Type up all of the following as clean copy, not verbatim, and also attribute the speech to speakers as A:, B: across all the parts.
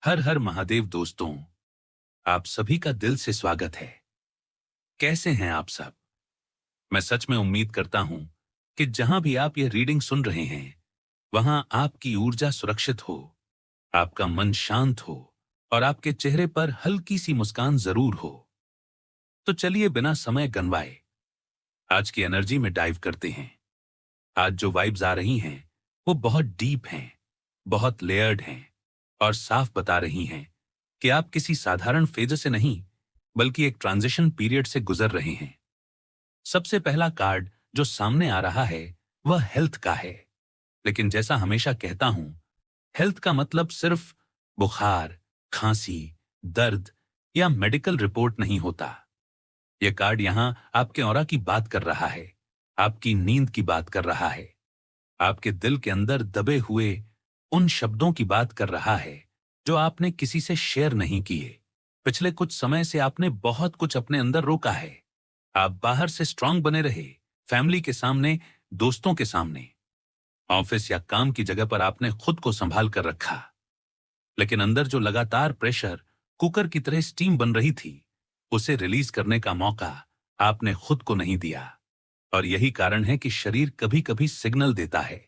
A: हर हर महादेव दोस्तों। आप सभी का दिल से स्वागत है। कैसे हैं आप सब? मैं सच में उम्मीद करता हूं कि जहां भी आप ये रीडिंग सुन रहे हैं वहां आपकी ऊर्जा सुरक्षित हो, आपका मन शांत हो और आपके चेहरे पर हल्की सी मुस्कान जरूर हो। तो चलिए बिना समय गंवाए आज की एनर्जी में डाइव करते हैं। आज जो वाइब्स आ रही हैं वो बहुत डीप हैं, बहुत लेयर्ड हैं और साफ बता रही हैं कि आप किसी साधारण फेज से नहीं बल्कि एक ट्रांजिशन पीरियड से गुजर रहे हैं। सबसे पहला कार्ड जो सामने आ रहा है वह हेल्थ का है। लेकिन जैसा हमेशा कहता हूं, हेल्थ का मतलब सिर्फ बुखार, खांसी, दर्द या मेडिकल रिपोर्ट नहीं होता। यह कार्ड यहां आपके ऑरा की बात कर रहा है, आपकी नींद की बात कर रहा है, आपके दिल के अंदर दबे हुए उन शब्दों की बात कर रहा है जो आपने किसी से शेयर नहीं किए। पिछले कुछ समय से आपने बहुत कुछ अपने अंदर रोका है। आप बाहर से स्ट्रांग बने रहे, फैमिली के सामने, दोस्तों के सामने, ऑफिस या काम की जगह पर आपने खुद को संभाल कर रखा। लेकिन अंदर जो लगातार प्रेशर कुकर की तरह स्टीम बन रही थी, उसे रिलीज करने का मौका आपने खुद को नहीं दिया। और यही कारण है कि शरीर कभी कभी सिग्नल देता है।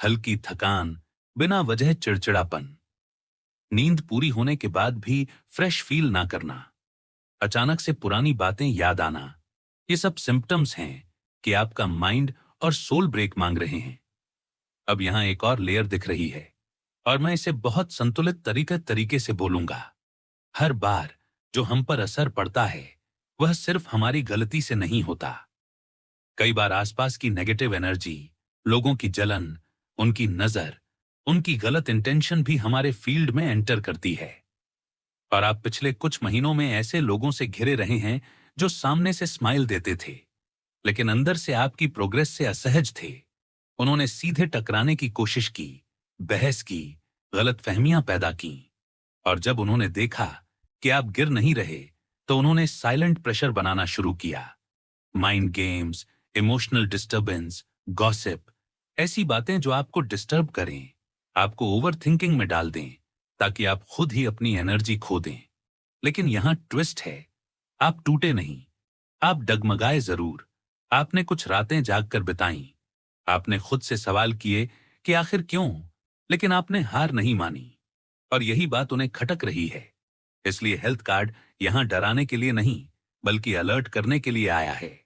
A: हल्की थकान, बिना वजह चिड़चिड़ापन, नींद पूरी होने के बाद भी फ्रेश फील ना करना, अचानक से पुरानी बातें याद आना, ये सब सिम्पटम्स हैं कि आपका माइंड और सोल ब्रेक मांग रहे हैं। अब यहां एक और लेयर दिख रही है और मैं इसे बहुत संतुलित तरीके से बोलूंगा। हर बार जो हम पर असर पड़ता है वह सिर्फ हमारी गलती से नहीं होता। कई बार आसपास की नेगेटिव एनर्जी, लोगों की जलन, उनकी नजर, उनकी गलत इंटेंशन भी हमारे फील्ड में एंटर करती है। और आप पिछले कुछ महीनों में ऐसे लोगों से घिरे रहे हैं जो सामने से स्माइल देते थे लेकिन अंदर से आपकी प्रोग्रेस से असहज थे। उन्होंने सीधे टकराने की कोशिश की, बहस की, गलतफहमियां पैदा की। और जब उन्होंने देखा कि आप गिर नहीं रहे तो उन्होंने साइलेंट प्रेशर बनाना शुरू किया। Mind games, emotional disturbance, gossip, ऐसी बातें जो आपको डिस्टर्ब करें, आपको ओवर थिंकिंग में डाल दें ताकि आप खुद ही अपनी एनर्जी खो दें। लेकिन यहां ट्विस्ट है, आप टूटे नहीं, आप डगमगाए जरूर। आपने कुछ रातें जागकर बिताई, आपने खुद से सवाल किए कि आखिर क्यों, लेकिन आपने हार नहीं मानी। और यही बात उन्हें खटक रही है। इसलिए हेल्थ कार्ड यहां डराने के लिए नहीं बल्कि अलर्ट करने के लिए आया है।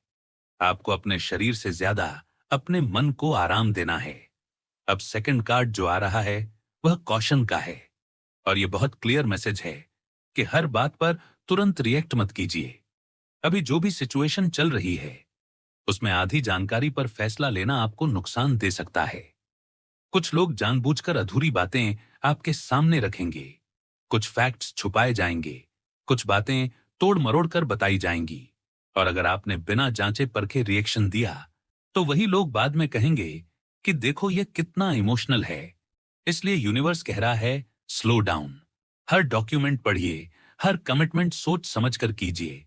A: आपको अपने शरीर से ज्यादा अपने मन को आराम देना है। अब सेकंड कार्ड जो आ रहा है वह कॉशन का है और यह बहुत क्लियर मैसेज है कि हर बात पर तुरंत रिएक्ट मत कीजिए। अभी जो भी सिचुएशन चल रही है उसमें आधी जानकारी पर फैसला लेना आपको नुकसान दे सकता है। कुछ लोग जानबूझकर अधूरी बातें आपके सामने रखेंगे, कुछ फैक्ट्स छुपाए जाएंगे, कुछ बातें तोड़ मरोड़ कर बताई जाएंगी। और अगर आपने बिना जांचे परखे रिएक्शन दिया तो वही लोग बाद में कहेंगे कि देखो ये कितना इमोशनल है। इसलिए यूनिवर्स कह रहा है स्लो डाउन। हर डॉक्यूमेंट पढ़िए, हर कमिटमेंट सोच समझ कर कीजिए,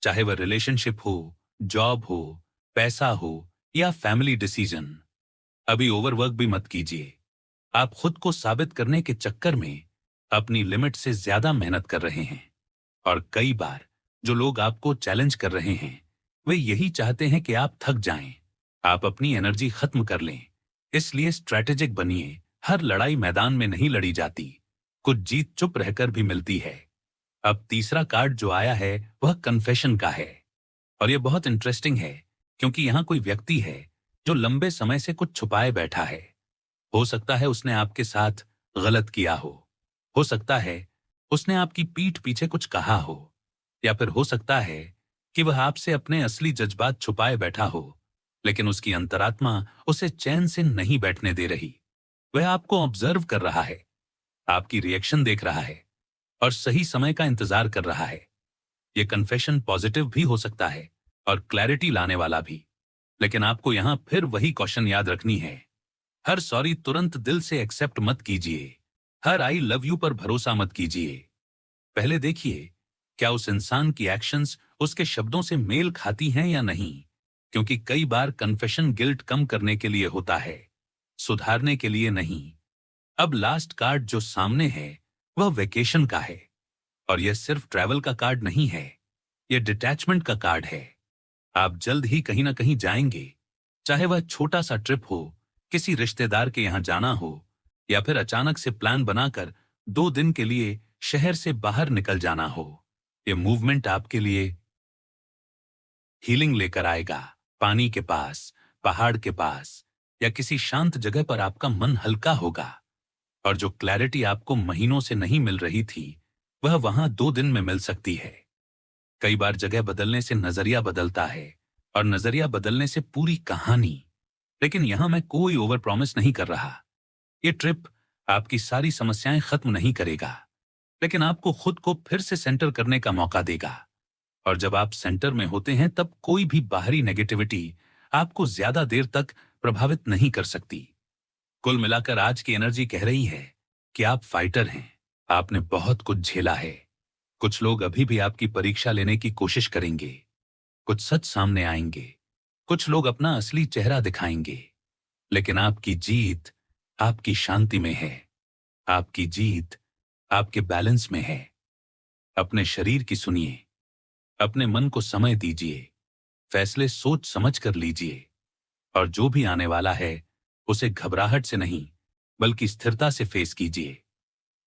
A: चाहे वह रिलेशनशिप हो, जॉब हो, पैसा हो या फैमिली डिसीजन। अभी ओवरवर्क भी मत कीजिए। आप खुद को साबित करने के चक्कर में अपनी लिमिट से ज्यादा मेहनत कर रहे हैं। और कई बार जो लोग आपको चैलेंज कर रहे हैं वे यही चाहते हैं कि आप थक जाएं, आप अपनी एनर्जी खत्म कर लें। इसलिए स्ट्रैटेजिक बनिए। हर लड़ाई मैदान में नहीं लड़ी जाती, कुछ जीत चुप रहकर भी मिलती है। अब तीसरा कार्ड जो आया है वह कन्फेशन का है और यह बहुत इंटरेस्टिंग है क्योंकि यहां कोई व्यक्ति है जो लंबे समय से कुछ छुपाए बैठा है। हो सकता है उसने आपके साथ गलत किया हो सकता है उसने आपकी पीठ पीछे कुछ कहा हो, या फिर हो सकता है कि वह आपसे अपने असली जज्बात छुपाए बैठा हो लेकिन उसकी अंतरात्मा उसे चैन से नहीं बैठने दे रही। वह आपको ऑब्जर्व कर रहा है, आपकी रिएक्शन देख रहा है और सही समय का इंतजार कर रहा है। यह कन्फेशन पॉजिटिव भी हो सकता है और क्लैरिटी लाने वाला भी। लेकिन आपको यहां फिर वही क्वेश्चन याद रखनी है। हर सॉरी तुरंत दिल से एक्सेप्ट मत कीजिए, हर आई लव यू पर भरोसा मत कीजिए। पहले देखिए क्या उस इंसान की एक्शंस उसके शब्दों से मेल खाती हैं या नहीं, क्योंकि कई बार कन्फेशन गिल्ट कम करने के लिए होता है, सुधारने के लिए नहीं। अब लास्ट कार्ड जो सामने है वह वेकेशन का है। और यह सिर्फ ट्रैवल का कार्ड नहीं है, यह डिटैचमेंट का कार्ड है। आप जल्द ही कहीं ना कहीं जाएंगे, चाहे वह छोटा सा ट्रिप हो, किसी रिश्तेदार के यहां जाना हो, या फिर अचानक से प्लान बनाकर 2 दिन के लिए शहर से बाहर निकल जाना हो। यह मूवमेंट आपके लिए हीलिंग लेकर आएगा। पानी के पास, पहाड़ के पास, या किसी शांत जगह पर आपका मन हल्का होगा। और जो क्लैरिटी आपको महीनों से नहीं मिल रही थी, वह वहां 2 दिन में मिल सकती है। कई बार जगह बदलने से नजरिया बदलता है, और नजरिया बदलने से पूरी कहानी। लेकिन यहां मैं कोई ओवर प्रॉमिस नहीं कर रहा। ये ट्रिप आपकी सारी समस्याएं खत्म नहीं करेगा, लेकिन आपको खुद को फिर से सेंटर करने का मौका देगा। और जब आप सेंटर में होते हैं, तब कोई भी बाहरी नेगेटिविटी आपको ज्यादा देर तक प्रभावित नहीं कर सकती। कुल मिलाकर आज की एनर्जी कह रही है कि आप फाइटर हैं। आपने बहुत कुछ झेला है। कुछ लोग अभी भी आपकी परीक्षा लेने की कोशिश करेंगे, कुछ सच सामने आएंगे, कुछ लोग अपना असली चेहरा दिखाएंगे। लेकिन आपकी जीत आपकी शांति में है। आपकी जीत आपके बैलेंस में है। अपने शरीर की सुनिए, अपने मन को समय दीजिए, फैसले सोच समझ कर लीजिए। और जो भी आने वाला है, उसे घबराहट से नहीं, बल्कि स्थिरता से फेस कीजिए।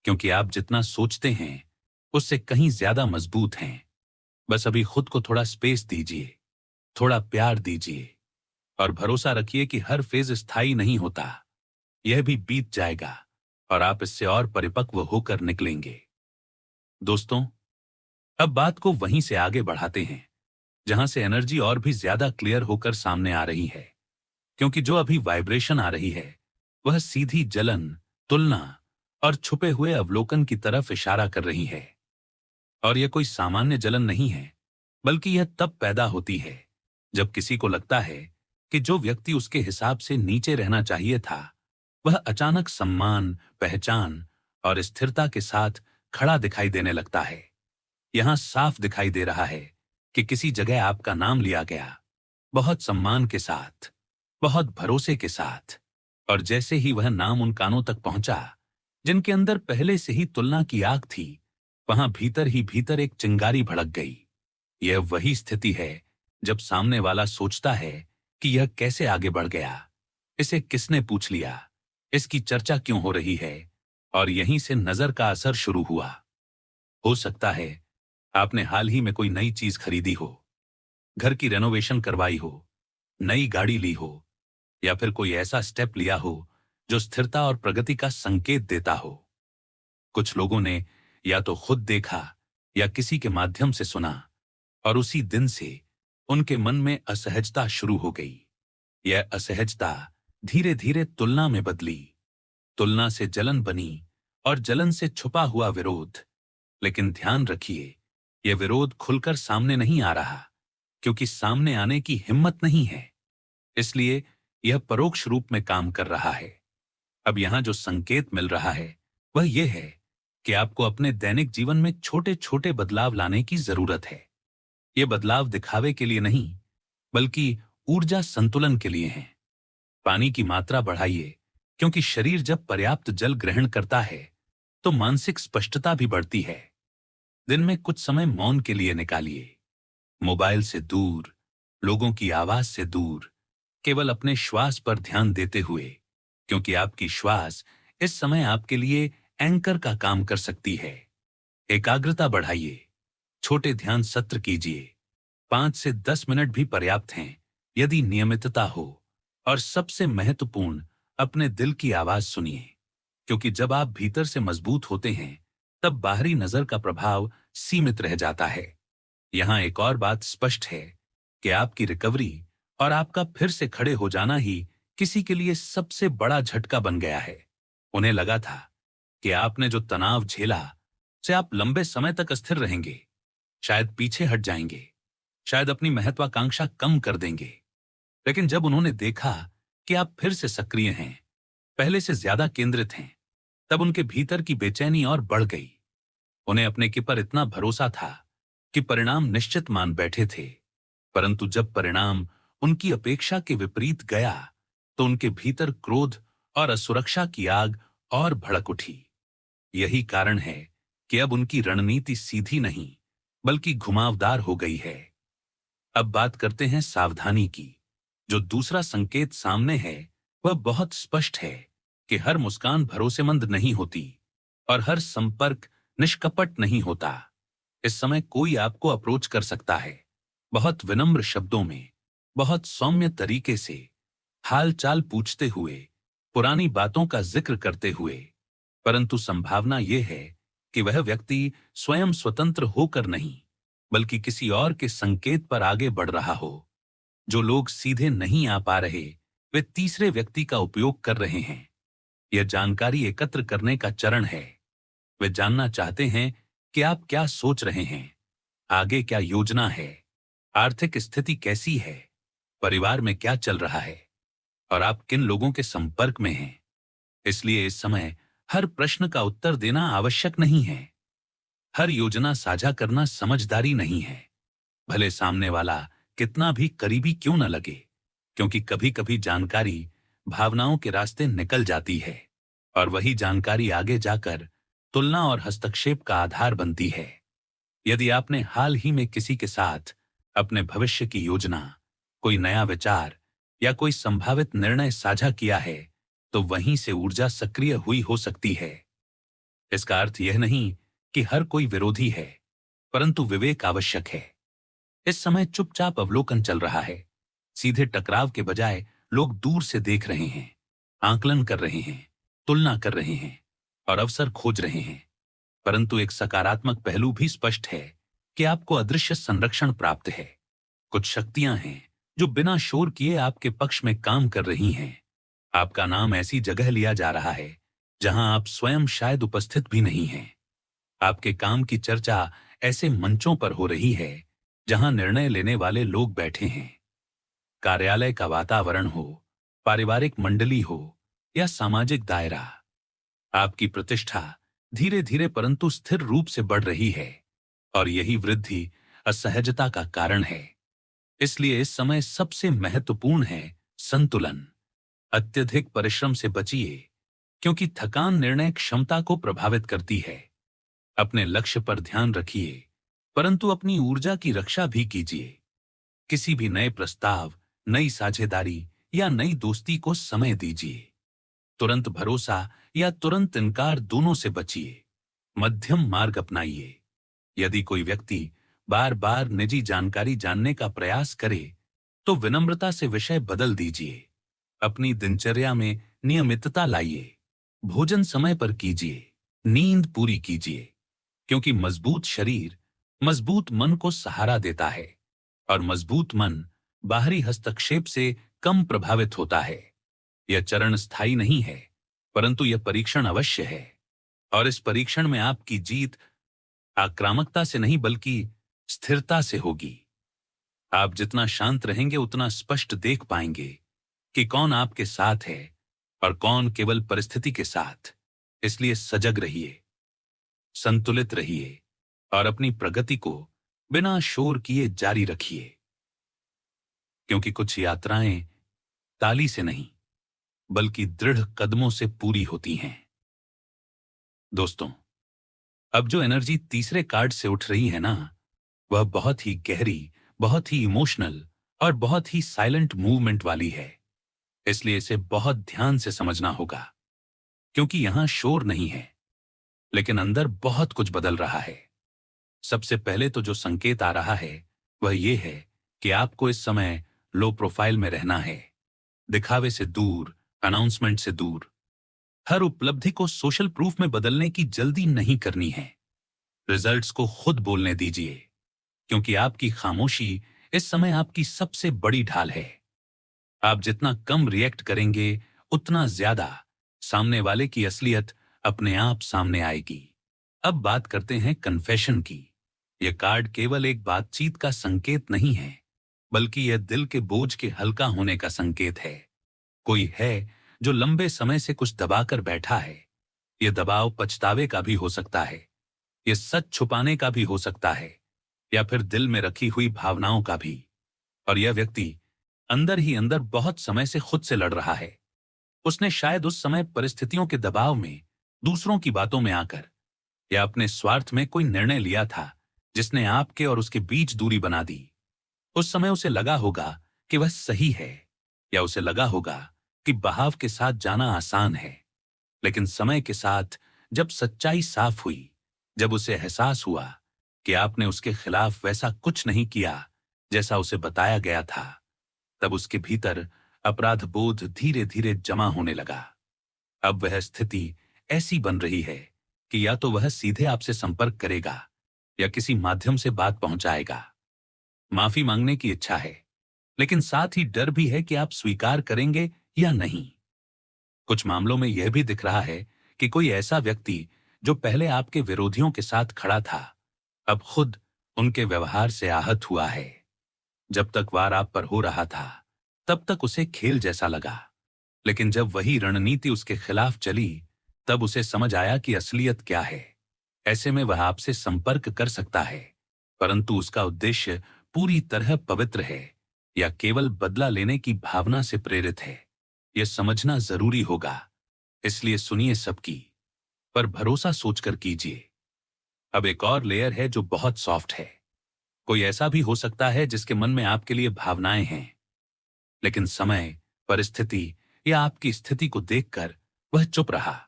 A: क्योंकि आप जितना सोचते हैं, उससे कहीं ज्यादा मजबूत हैं। बस अभी खुद को थोड़ा स्पेस दीजिए, थोड़ा प्यार दीजिए, और भरोसा रखिए कि हर फेज स्थायी नहीं होता। यह भी बीत जाएगा, और आप इससे और परिपक्व होकर निकलेंगे। दोस्तों, अब बात को वहीं से आगे बढ़ाते हैं जहां से एनर्जी और भी ज्यादा क्लियर होकर सामने आ रही है। क्योंकि जो अभी वाइब्रेशन आ रही है, वह सीधी जलन, तुलना और छुपे हुए अवलोकन की तरफ इशारा कर रही है। और यह कोई सामान्य जलन नहीं है, बल्कि यह तब पैदा होती है जब किसी को लगता है कि जो व्यक्ति उसके हिसाब से नीचे रहना चाहिए था, वह अचानक सम्मान, पहचान और स्थिरता के साथ खड़ा दिखाई देने लगता है। यहां साफ दिखाई दे रहा है कि किसी जगह आपका नाम लिया गया, बहुत सम्मान के साथ, बहुत भरोसे के साथ। और जैसे ही वह नाम उन कानों तक पहुंचा जिनके अंदर पहले से ही तुलना की आग थी, वहां भीतर ही भीतर एक चिंगारी भड़क गई। यह वही स्थिति है जब सामने वाला सोचता है कि यह कैसे आगे बढ़ गया, इसे किसने पूछ लिया, इसकी चर्चा क्यों हो रही है। और यहीं से नजर का असर शुरू हुआ। हो सकता है आपने हाल ही में कोई नई चीज खरीदी हो, घर की रेनोवेशन करवाई हो, नई गाड़ी ली हो, या फिर कोई ऐसा स्टेप लिया हो जो स्थिरता और प्रगति का संकेत देता हो। कुछ लोगों ने या तो खुद देखा या किसी के माध्यम से सुना, और उसी दिन से उनके मन में असहजता शुरू हो गई। यह असहजता धीरे धीरे तुलना में बदली, तुलना से जलन बनी, और जलन से छुपा हुआ विरोध। लेकिन ध्यान रखिए, यह विरोध खुलकर सामने नहीं आ रहा, क्योंकि सामने आने की हिम्मत नहीं है। इसलिए यह परोक्ष रूप में काम कर रहा है। अब यहां जो संकेत मिल रहा है, वह यह है कि आपको अपने दैनिक जीवन में छोटे छोटे बदलाव लाने की जरूरत है। ये बदलाव दिखावे के लिए नहीं, बल्कि ऊर्जा संतुलन के लिए हैं। पानी की मात्रा बढ़ाइए, क्योंकि शरीर जब पर्याप्त जल ग्रहण करता है, तो मानसिक स्पष्टता भी बढ़ती है। दिन में कुछ समय मौन के लिए निकालिए, मोबाइल से दूर, लोगों की आवाज से दूर, केवल अपने श्वास पर ध्यान देते हुए। क्योंकि आपकी श्वास इस समय आपके लिए एंकर का काम कर सकती है। एकाग्रता बढ़ाइए, छोटे ध्यान सत्र कीजिए, 5 से 10 मिनट भी पर्याप्त हैं यदि नियमितता हो। और सबसे महत्वपूर्ण, अपने दिल की आवाज सुनिए, क्योंकि जब आप भीतर से मजबूत होते हैं, तब बाहरी नजर का प्रभाव सीमित रह जाता है। यहां एक और बात स्पष्ट है कि आपकी रिकवरी और आपका फिर से खड़े हो जाना ही किसी के लिए सबसे बड़ा झटका बन गया है। उन्हें लगा था कि आपने जो तनाव झेला, से आप लंबे समय तक अस्थिर रहेंगे, शायद पीछे हट जाएंगे, शायद अपनी महत्वाकांक्षा कम कर देंगे। लेकिन जब उन्होंने देखा कि आप फिर से सक्रिय हैं, पहले से ज्यादा केंद्रित हैं, तब उनके भीतर की बेचैनी और बढ़ गई। उन्हें अपने के पर इतना भरोसा था कि परिणाम निश्चित मान बैठे थे। परंतु जब परिणाम उनकी अपेक्षा के विपरीत गया, तो उनके भीतर क्रोध और असुरक्षा की आग और भड़क उठी। यही कारण है कि अब उनकी रणनीति सीधी नहीं बल्कि घुमावदार हो गई है। अब बात करते हैं सावधानी की। जो दूसरा संकेत सामने है वह बहुत स्पष्ट है कि हर मुस्कान भरोसेमंद नहीं होती और हर संपर्क निष्कपट नहीं होता। इस समय कोई आपको अप्रोच कर सकता है, बहुत विनम्र शब्दों में, बहुत सौम्य तरीके से, हाल चाल पूछते हुए, पुरानी बातों का जिक्र करते हुए, परंतु संभावना यह है कि वह व्यक्ति स्वयं स्वतंत्र होकर नहीं बल्कि किसी और के संकेत पर आगे बढ़ रहा हो। जो लोग सीधे नहीं आ पा रहे वे तीसरे व्यक्ति का उपयोग कर रहे हैं। यह जानकारी एकत्र करने का चरण है। वे जानना चाहते हैं कि आप क्या सोच रहे हैं, आगे क्या योजना है, आर्थिक स्थिति कैसी है, परिवार में क्या चल रहा है और आप किन लोगों के संपर्क में हैं। इसलिए इस समय हर प्रश्न का उत्तर देना आवश्यक नहीं है। हर योजना साझा करना समझदारी नहीं है, भले सामने वाला कितना भी करीबी क्यों न लगे, क्योंकि कभी कभी जानकारी भावनाओं के रास्ते निकल जाती है और वही जानकारी आगे जाकर तुलना और हस्तक्षेप का आधार बनती है। यदि आपने हाल ही में किसी के साथ अपने भविष्य की योजना, कोई नया विचार या कोई संभावित निर्णय साझा किया है तो वहीं से ऊर्जा सक्रिय हुई हो सकती है। इसका अर्थ यह नहीं कि हर कोई विरोधी है, परंतु विवेक आवश्यक है। इस समय चुपचाप अवलोकन चल रहा है। सीधे टकराव के बजाय लोग दूर से देख रहे हैं, आकलन कर रहे हैं, तुलना कर रहे हैं और अवसर खोज रहे हैं। परंतु एक सकारात्मक पहलू भी स्पष्ट है कि आपको अदृश्य संरक्षण प्राप्त है। कुछ शक्तियां हैं जो बिना शोर किए आपके पक्ष में काम कर रही हैं। आपका नाम ऐसी जगह लिया जा रहा है जहां आप स्वयं शायद उपस्थित भी नहीं हैं। आपके काम की चर्चा ऐसे मंचों पर हो रही है जहां निर्णय लेने वाले लोग बैठे हैं। कार्यालय का वातावरण हो, पारिवारिक मंडली हो या सामाजिक दायरा, आपकी प्रतिष्ठा धीरे धीरे परंतु स्थिर रूप से बढ़ रही है और यही वृद्धि असहजता का कारण है। इसलिए इस समय सबसे महत्वपूर्ण है संतुलन। अत्यधिक परिश्रम से बचिए, क्योंकि थकान निर्णय क्षमता को प्रभावित करती है। अपने लक्ष्य पर ध्यान रखिए, परंतु अपनी ऊर्जा की रक्षा भी कीजिए। किसी भी नए प्रस्ताव, नई साझेदारी या नई दोस्ती को समय दीजिए। तुरंत भरोसा या तुरंत इनकार दोनों से बचिए। मध्यम मार्ग अपनाइए। यदि कोई व्यक्ति बार बार निजी जानकारी जानने का प्रयास करे तो विनम्रता से विषय बदल दीजिए। अपनी दिनचर्या में नियमितता लाइए। भोजन समय पर कीजिए, नींद पूरी कीजिए, क्योंकि मजबूत शरीर मजबूत मन को सहारा देता है और मजबूत मन बाहरी हस्तक्षेप से कम प्रभावित होता है। यह चरण स्थायी नहीं है, परंतु यह परीक्षण अवश्य है और इस परीक्षण में आपकी जीत आक्रामकता से नहीं बल्कि स्थिरता से होगी। आप जितना शांत रहेंगे उतना स्पष्ट देख पाएंगे कि कौन आपके साथ है और कौन केवल परिस्थिति के साथ। इसलिए सजग रहिए, संतुलित रहिए और अपनी प्रगति को बिना शोर किए जारी रखिए, क्योंकि कुछ यात्राएं ताली से नहीं बल्कि दृढ़ कदमों से पूरी होती हैं। दोस्तों, अब जो एनर्जी तीसरे कार्ड से उठ रही है ना, वह बहुत ही गहरी, बहुत ही इमोशनल और बहुत ही साइलेंट मूवमेंट वाली है। इसलिए इसे बहुत ध्यान से समझना होगा, क्योंकि यहां शोर नहीं है, लेकिन अंदर बहुत कुछ बदल रहा है। सबसे पहले तो जो संकेत आ रहा है वह यह है कि आपको इस समय लो प्रोफाइल में रहना है। दिखावे से दूर, अनाउंसमेंट से दूर। हर उपलब्धि को सोशल प्रूफ में बदलने की जल्दी नहीं करनी है। रिजल्ट्स को खुद बोलने दीजिए, क्योंकि आपकी खामोशी इस समय आपकी सबसे बड़ी ढाल है। आप जितना कम रिएक्ट करेंगे उतना ज्यादा सामने वाले की असलियत अपने आप सामने आएगी। अब बात करते हैं कन्फेशन की। यह कार्ड केवल एक बातचीत का संकेत नहीं है, बल्कि यह दिल के बोझ के हल्का होने का संकेत है। कोई है जो लंबे समय से कुछ दबाकर बैठा है। यह दबाव पछतावे का भी हो सकता है, यह सच छुपाने का भी हो सकता है, या फिर दिल में रखी हुई भावनाओं का भी। और यह व्यक्ति अंदर ही अंदर बहुत समय से खुद से लड़ रहा है। उसने शायद उस समय परिस्थितियों के दबाव में दूसरों की बातों में आकर या अपने स्वार्थ में कोई निर्णय लिया था जिसने आपके और उसके बीच दूरी बना दी। उस समय उसे लगा होगा कि वह सही है, या उसे लगा होगा कि बहाव के साथ जाना आसान है। लेकिन समय के साथ जब सच्चाई साफ हुई, जब उसे एहसास हुआ कि आपने उसके खिलाफ वैसा कुछ नहीं किया जैसा उसे बताया गया था, तब उसके भीतर अपराध बोध धीरे धीरे जमा होने लगा। अब वह स्थिति ऐसी बन रही है कि या तो वह सीधे आपसे संपर्क करेगा या किसी माध्यम से बात पहुंचाएगा। माफी मांगने की इच्छा है, लेकिन साथ ही डर भी है कि आप स्वीकार करेंगे या नहीं। कुछ मामलों में यह भी दिख रहा है कि कोई ऐसा व्यक्ति जो पहले आपके विरोधियों के साथ खड़ा था, अब खुद उनके व्यवहार से आहत हुआ है। जब तक वार आप पर हो रहा था, तब तक उसे खेल जैसा लगा, लेकिन जब वही रणनीति उसके खिलाफ चली, तब उसे समझ आया कि असलियत क्या है। ऐसे में वह आपसे संपर्क कर सकता है, परंतु उसका उद्देश्य पूरी तरह पवित्र है या केवल बदला लेने की भावना से प्रेरित है, यह समझना जरूरी होगा। इसलिए सुनिए सबकी, पर भरोसा सोचकर कीजिए। अब एक और लेयर है जो बहुत सॉफ्ट है। कोई ऐसा भी हो सकता है जिसके मन में आपके लिए भावनाएं हैं, लेकिन समय, परिस्थिति या आपकी स्थिति को देखकर वह चुप रहा।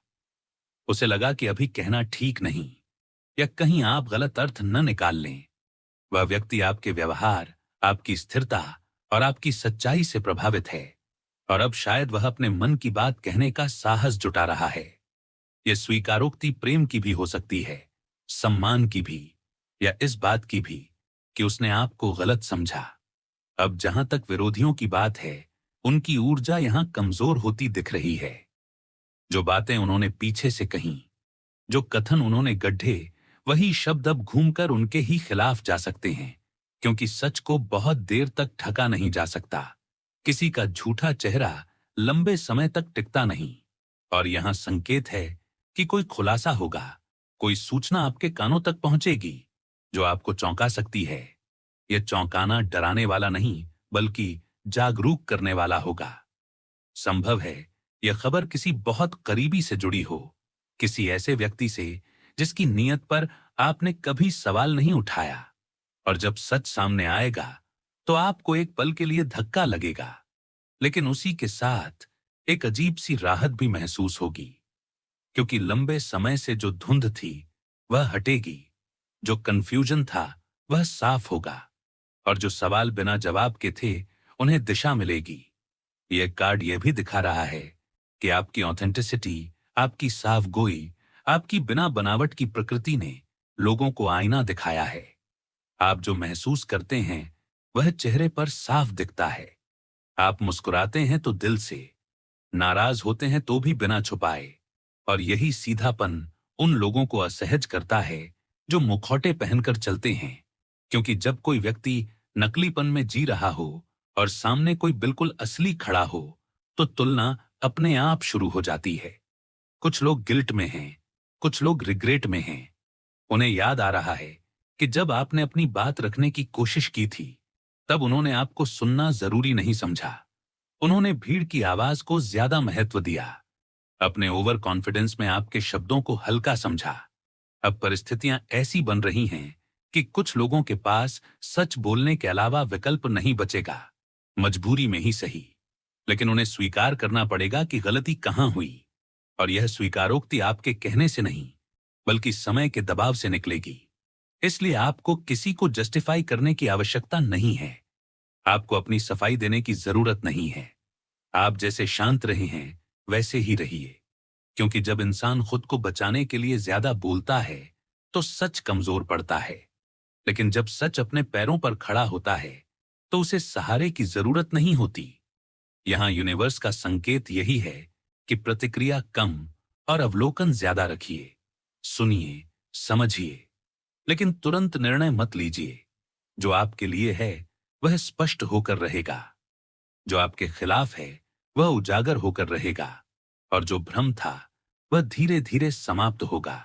A: उसे लगा कि अभी कहना ठीक नहीं, या कहीं आप गलत अर्थ न निकाल लें। वह व्यक्ति आपके व्यवहार, आपकी स्थिरता और आपकी सच्चाई से प्रभावित है, और अब शायद वह अपने मन की बात कहने का साहस जुटा रहा है। यह स्वीकारोक्ति प्रेम की भी हो सकती है, सम्मान की भी, या इस बात की भी कि उसने आपको गलत समझा। अब जहां तक विरोधियों की बात है, उनकी ऊर्जा यहां कमजोर होती दिख रही है। जो बातें उन्होंने पीछे से कहीं, जो कथन उन्होंने गढ़े, वही शब्द अब घूमकर उनके ही खिलाफ जा सकते हैं, क्योंकि सच को बहुत देर तक ढका नहीं जा सकता। किसी का झूठा चेहरा लंबे समय तक टिकता नहीं, और यहां संकेत है कि कोई खुलासा होगा, कोई सूचना आपके कानों तक पहुंचेगी जो आपको चौंका सकती है। यह चौंकाना डराने वाला नहीं, बल्कि जागरूक करने वाला होगा। संभव है यह खबर किसी बहुत करीबी से जुड़ी हो, किसी ऐसे व्यक्ति से जिसकी नीयत पर आपने कभी सवाल नहीं उठाया, और जब सच सामने आएगा तो आपको एक पल के लिए धक्का लगेगा, लेकिन उसी के साथ एक अजीब सी राहत भी महसूस होगी, क्योंकि लंबे समय से जो धुंध थी वह हटेगी, जो कंफ्यूजन था वह साफ होगा, और जो सवाल बिना जवाब के थे उन्हें दिशा मिलेगी। यह कार्ड यह भी दिखा रहा है कि आपकी ऑथेंटिसिटी, आपकी साफ गोई, आपकी बिना बनावट की प्रकृति ने लोगों को आईना दिखाया है। आप जो महसूस करते हैं वह चेहरे पर साफ दिखता है। आप मुस्कुराते हैं तो दिल से, नाराज होते हैं तो भी बिना छुपाए, और यही सीधापन उन लोगों को असहज करता है जो मुखौटे पहनकर चलते हैं, क्योंकि जब कोई व्यक्ति नकलीपन में जी रहा हो और सामने कोई बिल्कुल असली खड़ा हो, तो तुलना अपने आप शुरू हो जाती है। कुछ लोग गिल्ट में हैं, कुछ लोग रिग्रेट में हैं। उन्हें याद आ रहा है कि जब आपने अपनी बात रखने की कोशिश की थी, तब उन्होंने आपको सुनना जरूरी नहीं समझा। उन्होंने भीड़ की आवाज को ज्यादा महत्व दिया, अपने ओवर कॉन्फिडेंस में आपके शब्दों को हल्का समझा। अब परिस्थितियां ऐसी बन रही हैं कि कुछ लोगों के पास सच बोलने के अलावा विकल्प नहीं बचेगा, मजबूरी में ही सही, लेकिन उन्हें स्वीकार करना पड़ेगा कि गलती कहां हुई। और यह स्वीकारोक्ति आपके कहने से नहीं, बल्कि समय के दबाव से निकलेगी। इसलिए आपको किसी को जस्टिफाई करने की आवश्यकता नहीं है। आपको अपनी सफाई देने की जरूरत नहीं है। आप जैसे शांत रहे हैं वैसे ही रहिए, क्योंकि जब इंसान खुद को बचाने के लिए ज्यादा बोलता है तो सच कमजोर पड़ता है, लेकिन जब सच अपने पैरों पर खड़ा होता है तो उसे सहारे की जरूरत नहीं होती। यहां यूनिवर्स का संकेत यही है कि प्रतिक्रिया कम और अवलोकन ज्यादा रखिए। सुनिए, समझिए, लेकिन तुरंत निर्णय मत लीजिए। जो आपके लिए है वह स्पष्ट होकर रहेगा, जो आपके खिलाफ है वह उजागर होकर रहेगा, और जो भ्रम था वह धीरे धीरे समाप्त होगा।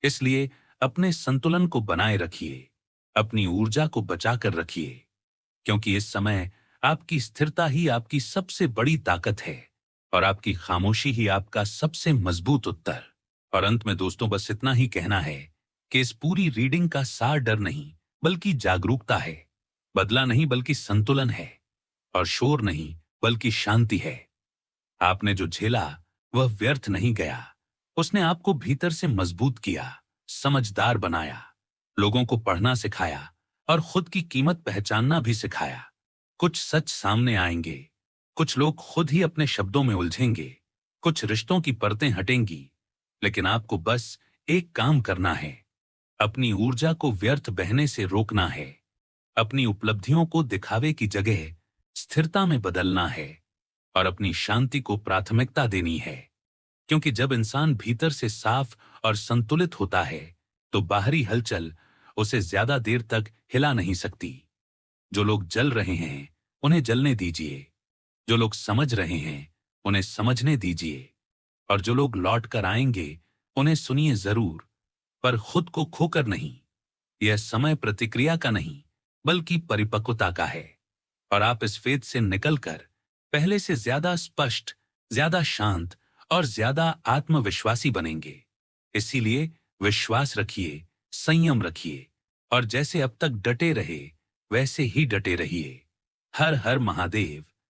A: इसलिए अपने संतुलन को बनाए रखिए, अपनी ऊर्जा को बचाकर रखिए, क्योंकि इस समय आपकी स्थिरता ही आपकी सबसे बड़ी ताकत है, और आपकी खामोशी ही आपका सबसे मजबूत उत्तर। और अंत में दोस्तों बस इतना ही कहना है कि इस पूरी रीडिंग का सार डर नहीं बल्कि जागरूकता है, बदला नहीं बल्कि संतुलन है, और शोर नहीं बल्कि शांति है। आपने जो झेला वह व्यर्थ नहीं गया, उसने आपको भीतर से मजबूत किया, समझदार बनाया, लोगों को पढ़ना सिखाया और खुद की कीमत पहचानना भी सिखाया। कुछ सच सामने आएंगे, कुछ लोग खुद ही अपने शब्दों में उलझेंगे, कुछ रिश्तों की परतें हटेंगी, लेकिन आपको बस एक काम करना है, अपनी ऊर्जा को व्यर्थ बहने से रोकना है, अपनी उपलब्धियों को दिखावे की जगह स्थिरता में बदलना है और अपनी शांति को प्राथमिकता देनी है। क्योंकि जब इंसान भीतर से साफ और संतुलित होता है तो बाहरी हलचल उसे ज्यादा देर तक हिला नहीं सकती। जो लोग जल रहे हैं उन्हें जलने दीजिए, जो लोग समझ रहे हैं उन्हें समझने दीजिए, और जो लोग लौट कर आएंगे उन्हें सुनिए जरूर, पर खुद को खोकर नहीं। यह समय प्रतिक्रिया का नहीं बल्कि परिपक्वता का है, और आप इस फेज से निकलकर पहले से ज्यादा स्पष्ट, ज्यादा शांत और ज्यादा आत्मविश्वासी बनेंगे। इसीलिए विश्वास रखिए, संयम रखिए, और जैसे अब तक डटे रहे वैसे ही डटे रहिए। हर हर महादेव।